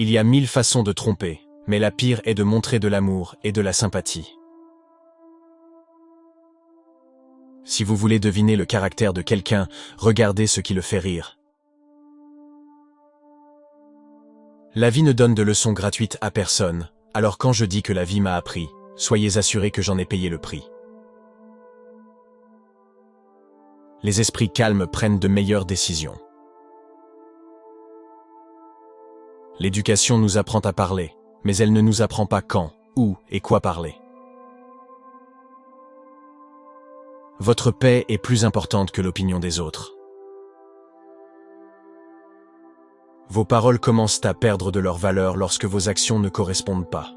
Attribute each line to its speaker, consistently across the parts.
Speaker 1: Il y a 1000 façons de tromper, mais la pire est de montrer de l'amour et de la sympathie. Si vous voulez deviner le caractère de quelqu'un, regardez ce qui le fait rire. La vie ne donne de leçons gratuites à personne, alors quand je dis que la vie m'a appris, soyez assurés que j'en ai payé le prix. Les esprits calmes prennent de meilleures décisions. L'éducation nous apprend à parler, mais elle ne nous apprend pas quand, où et quoi parler. Votre paix est plus importante que l'opinion des autres. Vos paroles commencent à perdre de leur valeur lorsque vos actions ne correspondent pas.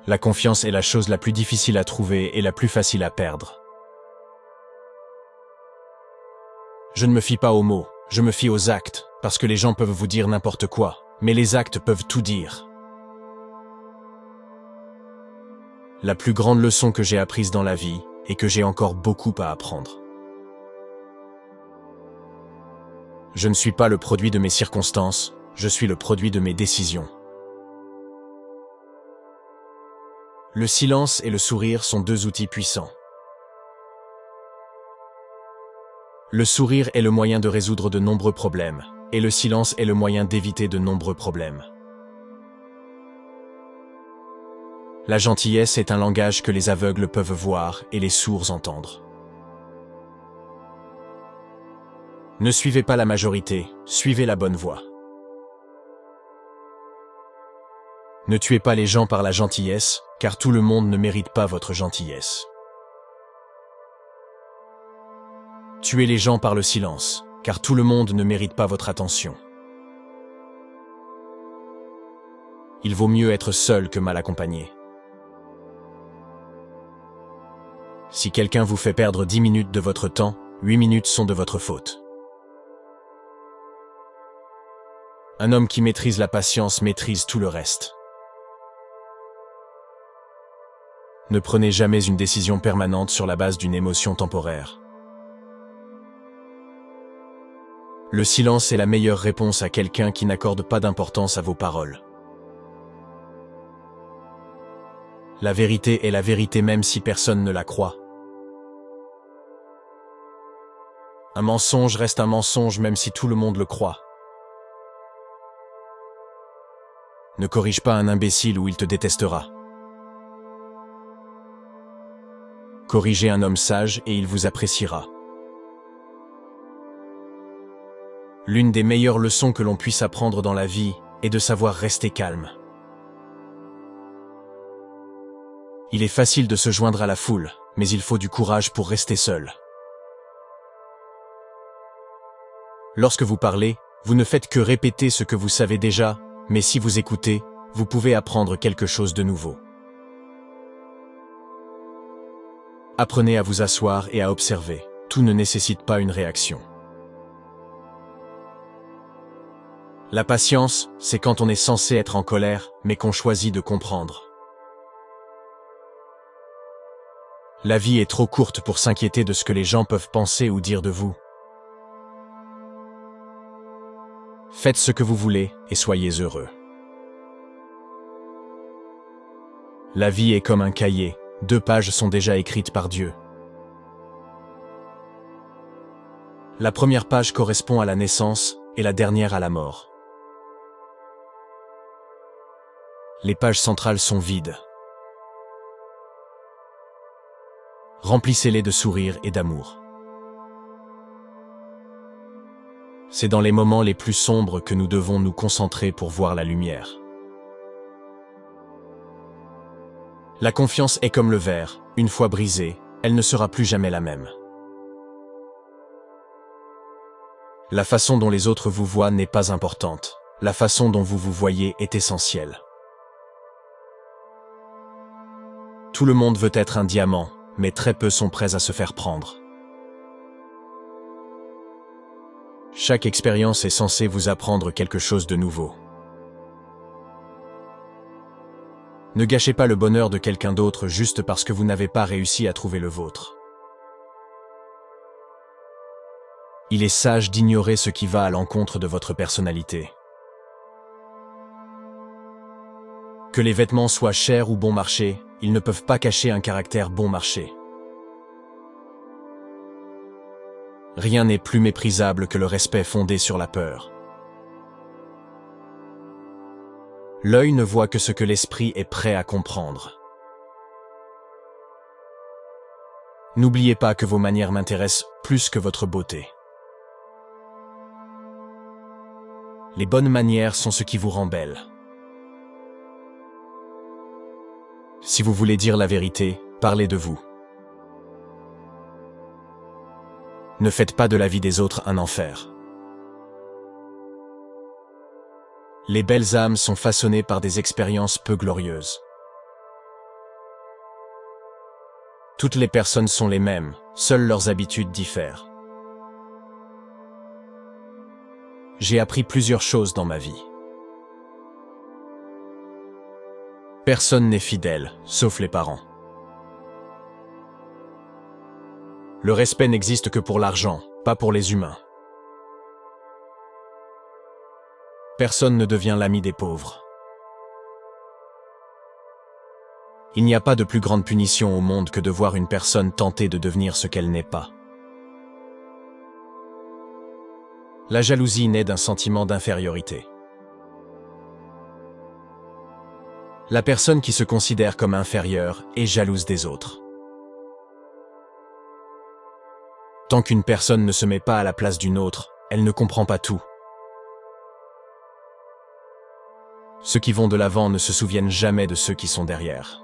Speaker 1: La confiance est la chose la plus difficile à trouver et la plus facile à perdre. Je ne me fie pas aux mots, je me fie aux actes, parce que les gens peuvent vous dire n'importe quoi, mais les actes peuvent tout dire. La plus grande leçon que j'ai apprise dans la vie, et que j'ai encore beaucoup à apprendre. Je ne suis pas le produit de mes circonstances, je suis le produit de mes décisions. Le silence et le sourire sont deux outils puissants. Le sourire est le moyen de résoudre de nombreux problèmes, et le silence est le moyen d'éviter de nombreux problèmes. La gentillesse est un langage que les aveugles peuvent voir et les sourds entendre. Ne suivez pas la majorité, suivez la bonne voie. Ne tuez pas les gens par la gentillesse, car tout le monde ne mérite pas votre gentillesse. Tuez les gens par le silence, car tout le monde ne mérite pas votre attention. Il vaut mieux être seul que mal accompagné. Si quelqu'un vous fait perdre 10 minutes de votre temps, 8 minutes sont de votre faute. Un homme qui maîtrise la patience maîtrise tout le reste. Ne prenez jamais une décision permanente sur la base d'une émotion temporaire. Le silence est la meilleure réponse à quelqu'un qui n'accorde pas d'importance à vos paroles. La vérité est la vérité même si personne ne la croit. Un mensonge reste un mensonge même si tout le monde le croit. Ne corrige pas un imbécile ou il te détestera. Corrigez un homme sage et il vous appréciera. L'une des meilleures leçons que l'on puisse apprendre dans la vie est de savoir rester calme. Il est facile de se joindre à la foule, mais il faut du courage pour rester seul. Lorsque vous parlez, vous ne faites que répéter ce que vous savez déjà, mais si vous écoutez, vous pouvez apprendre quelque chose de nouveau. Apprenez à vous asseoir et à observer. Tout ne nécessite pas une réaction. La patience, c'est quand on est censé être en colère, mais qu'on choisit de comprendre. La vie est trop courte pour s'inquiéter de ce que les gens peuvent penser ou dire de vous. Faites ce que vous voulez et soyez heureux. La vie est comme un cahier, 2 pages sont déjà écrites par Dieu. La première page correspond à la naissance et la dernière à la mort. Les pages centrales sont vides. Remplissez-les de sourires et d'amour. C'est dans les moments les plus sombres que nous devons nous concentrer pour voir la lumière. La confiance est comme le verre, une fois brisée, elle ne sera plus jamais la même. La façon dont les autres vous voient n'est pas importante, la façon dont vous vous voyez est essentielle. Tout le monde veut être un diamant, mais très peu sont prêts à se faire prendre. Chaque expérience est censée vous apprendre quelque chose de nouveau. Ne gâchez pas le bonheur de quelqu'un d'autre juste parce que vous n'avez pas réussi à trouver le vôtre. Il est sage d'ignorer ce qui va à l'encontre de votre personnalité. Que les vêtements soient chers ou bon marché, ils ne peuvent pas cacher un caractère bon marché. Rien n'est plus méprisable que le respect fondé sur la peur. L'œil ne voit que ce que l'esprit est prêt à comprendre. N'oubliez pas que vos manières m'intéressent plus que votre beauté. Les bonnes manières sont ce qui vous rend belle. Si vous voulez dire la vérité, parlez de vous. Ne faites pas de la vie des autres un enfer. Les belles âmes sont façonnées par des expériences peu glorieuses. Toutes les personnes sont les mêmes, seules leurs habitudes diffèrent. J'ai appris plusieurs choses dans ma vie. Personne n'est fidèle, sauf les parents. Le respect n'existe que pour l'argent, pas pour les humains. Personne ne devient l'ami des pauvres. Il n'y a pas de plus grande punition au monde que de voir une personne tenter de devenir ce qu'elle n'est pas. La jalousie naît d'un sentiment d'infériorité. La personne qui se considère comme inférieure est jalouse des autres. Tant qu'une personne ne se met pas à la place d'une autre, elle ne comprend pas tout. Ceux qui vont de l'avant ne se souviennent jamais de ceux qui sont derrière.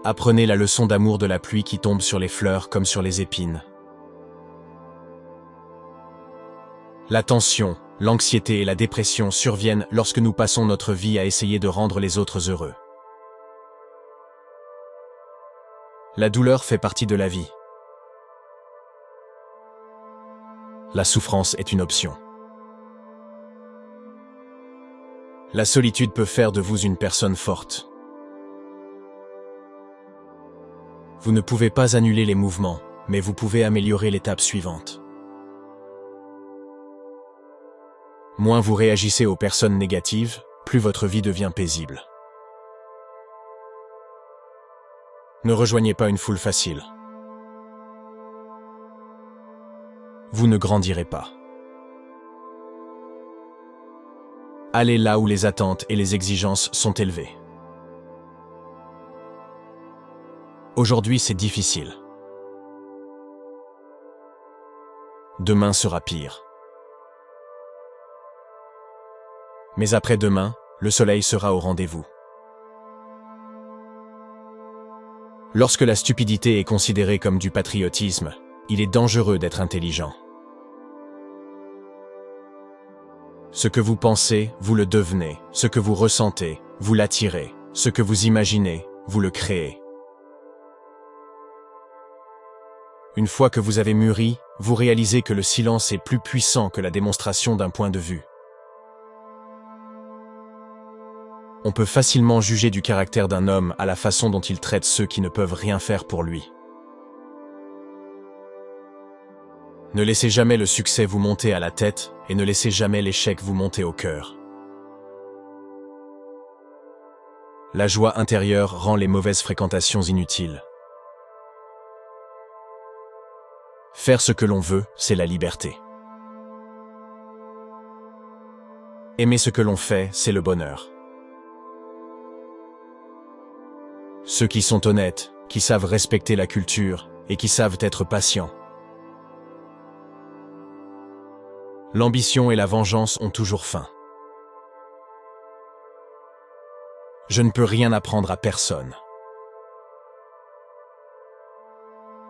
Speaker 1: Apprenez la leçon d'amour de la pluie qui tombe sur les fleurs comme sur les épines. La tension, l'anxiété et la dépression surviennent lorsque nous passons notre vie à essayer de rendre les autres heureux. La douleur fait partie de la vie. La souffrance est une option. La solitude peut faire de vous une personne forte. Vous ne pouvez pas annuler les mouvements, mais vous pouvez améliorer l'étape suivante. Moins vous réagissez aux personnes négatives, plus votre vie devient paisible. Ne rejoignez pas une foule facile. Vous ne grandirez pas. Allez là où les attentes et les exigences sont élevées. Aujourd'hui, c'est difficile. Demain sera pire. Mais après-demain, le soleil sera au rendez-vous. Lorsque la stupidité est considérée comme du patriotisme, il est dangereux d'être intelligent. Ce que vous pensez, vous le devenez. Ce que vous ressentez, vous l'attirez. Ce que vous imaginez, vous le créez. Une fois que vous avez mûri, vous réalisez que le silence est plus puissant que la démonstration d'un point de vue. On peut facilement juger du caractère d'un homme à la façon dont il traite ceux qui ne peuvent rien faire pour lui. Ne laissez jamais le succès vous monter à la tête et ne laissez jamais l'échec vous monter au cœur. La joie intérieure rend les mauvaises fréquentations inutiles. Faire ce que l'on veut, c'est la liberté. Aimer ce que l'on fait, c'est le bonheur. Ceux qui sont honnêtes, qui savent respecter la culture et qui savent être patients. L'ambition et la vengeance ont toujours faim. Je ne peux rien apprendre à personne.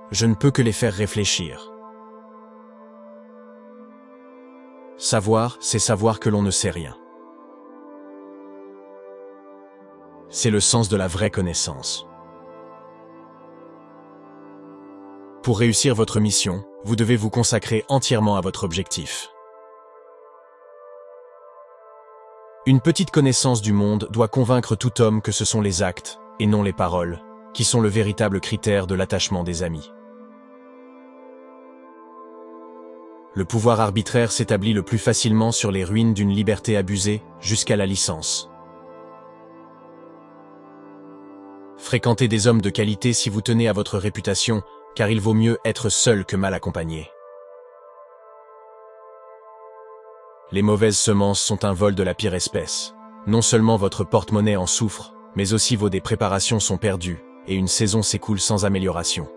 Speaker 1: Je ne peux que les faire réfléchir. Savoir, c'est savoir que l'on ne sait rien. C'est le sens de la vraie connaissance. Pour réussir votre mission, vous devez vous consacrer entièrement à votre objectif. Une petite connaissance du monde doit convaincre tout homme que ce sont les actes, et non les paroles, qui sont le véritable critère de l'attachement des amis. Le pouvoir arbitraire s'établit le plus facilement sur les ruines d'une liberté abusée jusqu'à la licence. Fréquentez des hommes de qualité si vous tenez à votre réputation, car il vaut mieux être seul que mal accompagné. Les mauvaises semences sont un vol de la pire espèce. Non seulement votre porte-monnaie en souffre, mais aussi vos préparations sont perdues, et une saison s'écoule sans amélioration.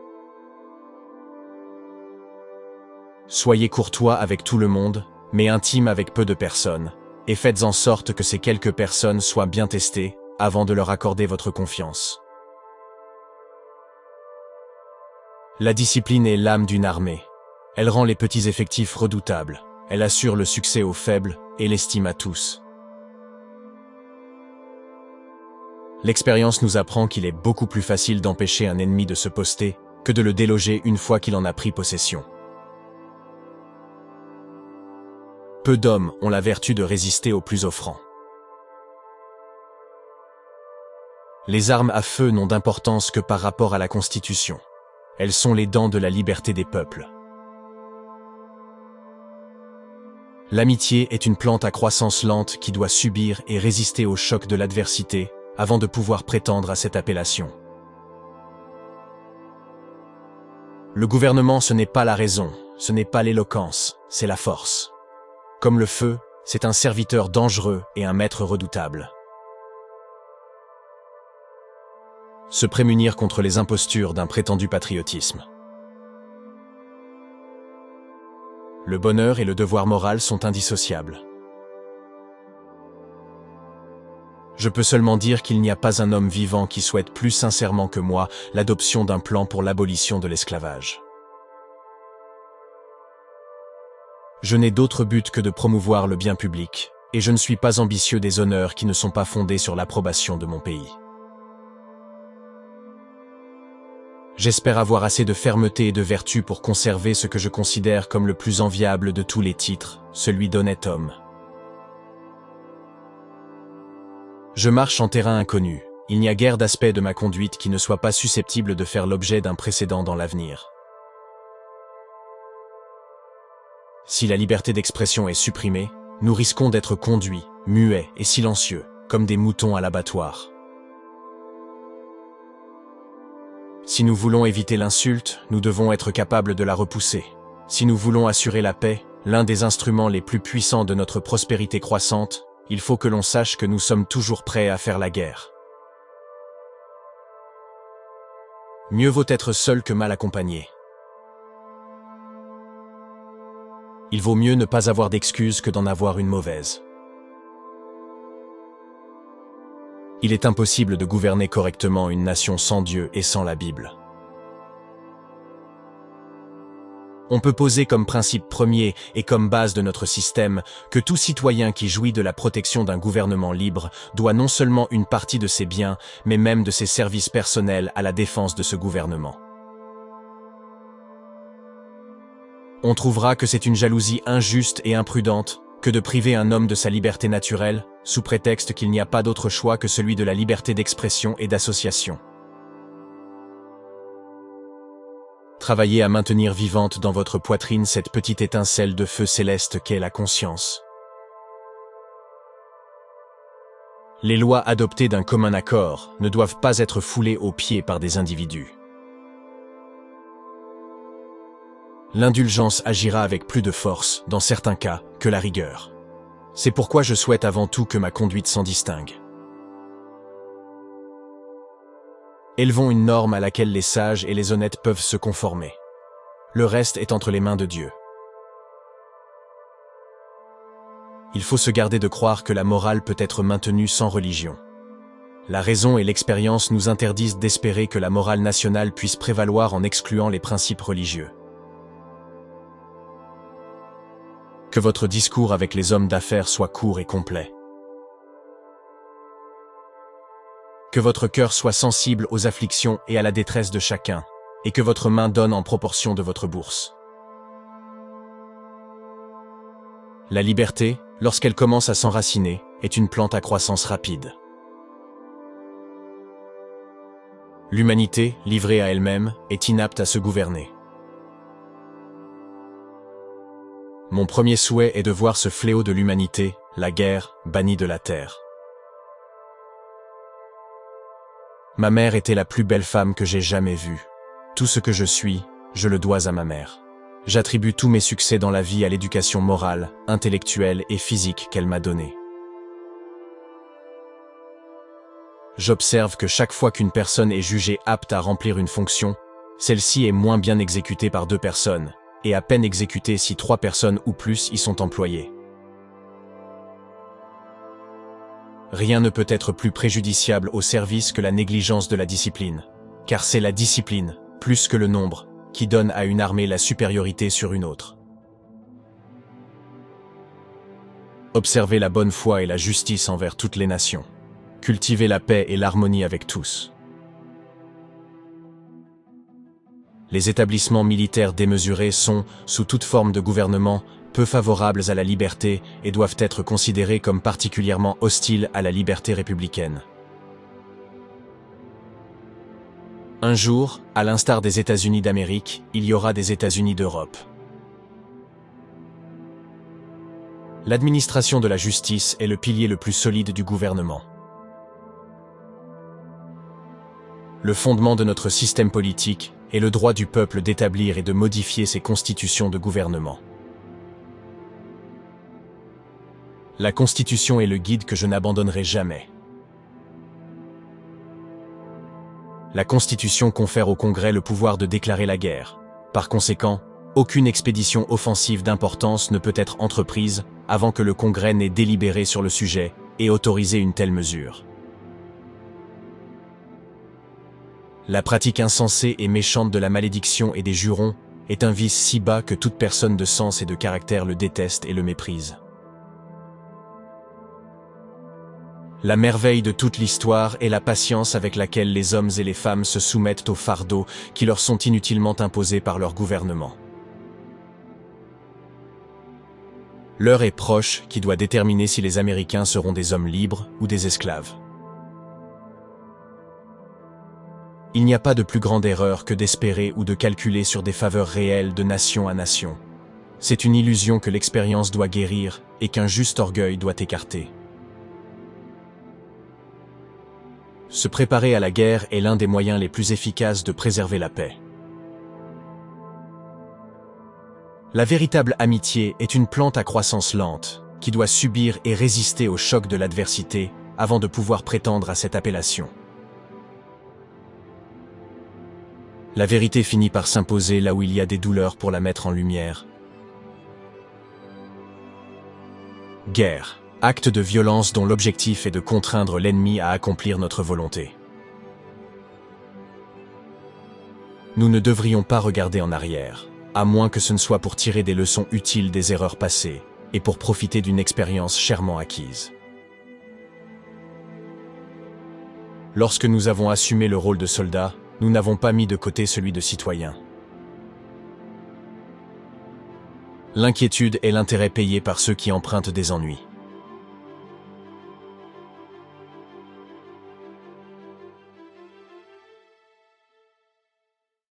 Speaker 1: Soyez courtois avec tout le monde, mais intime avec peu de personnes, et faites en sorte que ces quelques personnes soient bien testées, avant de leur accorder votre confiance. La discipline est l'âme d'une armée. Elle rend les petits effectifs redoutables. Elle assure le succès aux faibles et l'estime à tous. L'expérience nous apprend qu'il est beaucoup plus facile d'empêcher un ennemi de se poster que de le déloger une fois qu'il en a pris possession. Peu d'hommes ont la vertu de résister aux plus offrants. Les armes à feu n'ont d'importance que par rapport à la Constitution. Elles sont les dents de la liberté des peuples. L'amitié est une plante à croissance lente qui doit subir et résister au choc de l'adversité avant de pouvoir prétendre à cette appellation. Le gouvernement, ce n'est pas la raison, ce n'est pas l'éloquence, c'est la force. Comme le feu, c'est un serviteur dangereux et un maître redoutable. Se prémunir contre les impostures d'un prétendu patriotisme. Le bonheur et le devoir moral sont indissociables. Je peux seulement dire qu'il n'y a pas un homme vivant qui souhaite plus sincèrement que moi l'adoption d'un plan pour l'abolition de l'esclavage. Je n'ai d'autre but que de promouvoir le bien public, et je ne suis pas ambitieux des honneurs qui ne sont pas fondés sur l'approbation de mon pays. J'espère avoir assez de fermeté et de vertu pour conserver ce que je considère comme le plus enviable de tous les titres, celui d'honnête homme. Je marche en terrain inconnu. Il n'y a guère d'aspect de ma conduite qui ne soit pas susceptible de faire l'objet d'un précédent dans l'avenir. Si la liberté d'expression est supprimée, nous risquons d'être conduits, muets et silencieux, comme des moutons à l'abattoir. Si nous voulons éviter l'insulte, nous devons être capables de la repousser. Si nous voulons assurer la paix, l'un des instruments les plus puissants de notre prospérité croissante, il faut que l'on sache que nous sommes toujours prêts à faire la guerre. Mieux vaut être seul que mal accompagné. Il vaut mieux ne pas avoir d'excuses que d'en avoir une mauvaise. Il est impossible de gouverner correctement une nation sans Dieu et sans la Bible. On peut poser comme principe premier et comme base de notre système que tout citoyen qui jouit de la protection d'un gouvernement libre doit non seulement une partie de ses biens, mais même de ses services personnels à la défense de ce gouvernement. On trouvera que c'est une jalousie injuste et imprudente que de priver un homme de sa liberté naturelle, sous prétexte qu'il n'y a pas d'autre choix que celui de la liberté d'expression et d'association. Travaillez à maintenir vivante dans votre poitrine cette petite étincelle de feu céleste qu'est la conscience. Les lois adoptées d'un commun accord ne doivent pas être foulées aux pieds par des individus. L'indulgence agira avec plus de force, dans certains cas, que la rigueur. C'est pourquoi je souhaite avant tout que ma conduite s'en distingue. Élevons une norme à laquelle les sages et les honnêtes peuvent se conformer. Le reste est entre les mains de Dieu. Il faut se garder de croire que la morale peut être maintenue sans religion. La raison et l'expérience nous interdisent d'espérer que la morale nationale puisse prévaloir en excluant les principes religieux. Que votre discours avec les hommes d'affaires soit court et complet. Que votre cœur soit sensible aux afflictions et à la détresse de chacun, et que votre main donne en proportion de votre bourse. La liberté, lorsqu'elle commence à s'enraciner, est une plante à croissance rapide. L'humanité, livrée à elle-même, est inapte à se gouverner. Mon premier souhait est de voir ce fléau de l'humanité, la guerre, banni de la terre. Ma mère était la plus belle femme que j'ai jamais vue. Tout ce que je suis, je le dois à ma mère. J'attribue tous mes succès dans la vie à l'éducation morale, intellectuelle et physique qu'elle m'a donnée. J'observe que chaque fois qu'une personne est jugée apte à remplir une fonction, celle-ci est moins bien exécutée par 2 personnes, et à peine exécutée si 3 personnes ou plus y sont employées. Rien ne peut être plus préjudiciable au service que la négligence de la discipline, car c'est la discipline, plus que le nombre, qui donne à une armée la supériorité sur une autre. Observez la bonne foi et la justice envers toutes les nations. Cultivez la paix et l'harmonie avec tous. Les établissements militaires démesurés sont, sous toute forme de gouvernement, peu favorables à la liberté et doivent être considérés comme particulièrement hostiles à la liberté républicaine. Un jour, à l'instar des États-Unis d'Amérique, il y aura des États-Unis d'Europe. L'administration de la justice est le pilier le plus solide du gouvernement. Le fondement de notre système politique est le droit du peuple d'établir et de modifier ses constitutions de gouvernement. La Constitution est le guide que je n'abandonnerai jamais. La Constitution confère au Congrès le pouvoir de déclarer la guerre. Par conséquent, aucune expédition offensive d'importance ne peut être entreprise avant que le Congrès n'ait délibéré sur le sujet et autorisé une telle mesure. La pratique insensée et méchante de la malédiction et des jurons est un vice si bas que toute personne de sens et de caractère le déteste et le méprise. La merveille de toute l'histoire est la patience avec laquelle les hommes et les femmes se soumettent aux fardeaux qui leur sont inutilement imposés par leur gouvernement. L'heure est proche qui doit déterminer si les Américains seront des hommes libres ou des esclaves. Il n'y a pas de plus grande erreur que d'espérer ou de calculer sur des faveurs réelles de nation à nation. C'est une illusion que l'expérience doit guérir et qu'un juste orgueil doit écarter. Se préparer à la guerre est l'un des moyens les plus efficaces de préserver la paix. La véritable amitié est une plante à croissance lente, qui doit subir et résister au choc de l'adversité avant de pouvoir prétendre à cette appellation. La vérité finit par s'imposer là où il y a des douleurs pour la mettre en lumière. Guerre, acte de violence dont l'objectif est de contraindre l'ennemi à accomplir notre volonté. Nous ne devrions pas regarder en arrière, à moins que ce ne soit pour tirer des leçons utiles des erreurs passées et pour profiter d'une expérience chèrement acquise. Lorsque nous avons assumé le rôle de soldat, nous n'avons pas mis de côté celui de citoyen. L'inquiétude est l'intérêt payé par ceux qui empruntent des ennuis.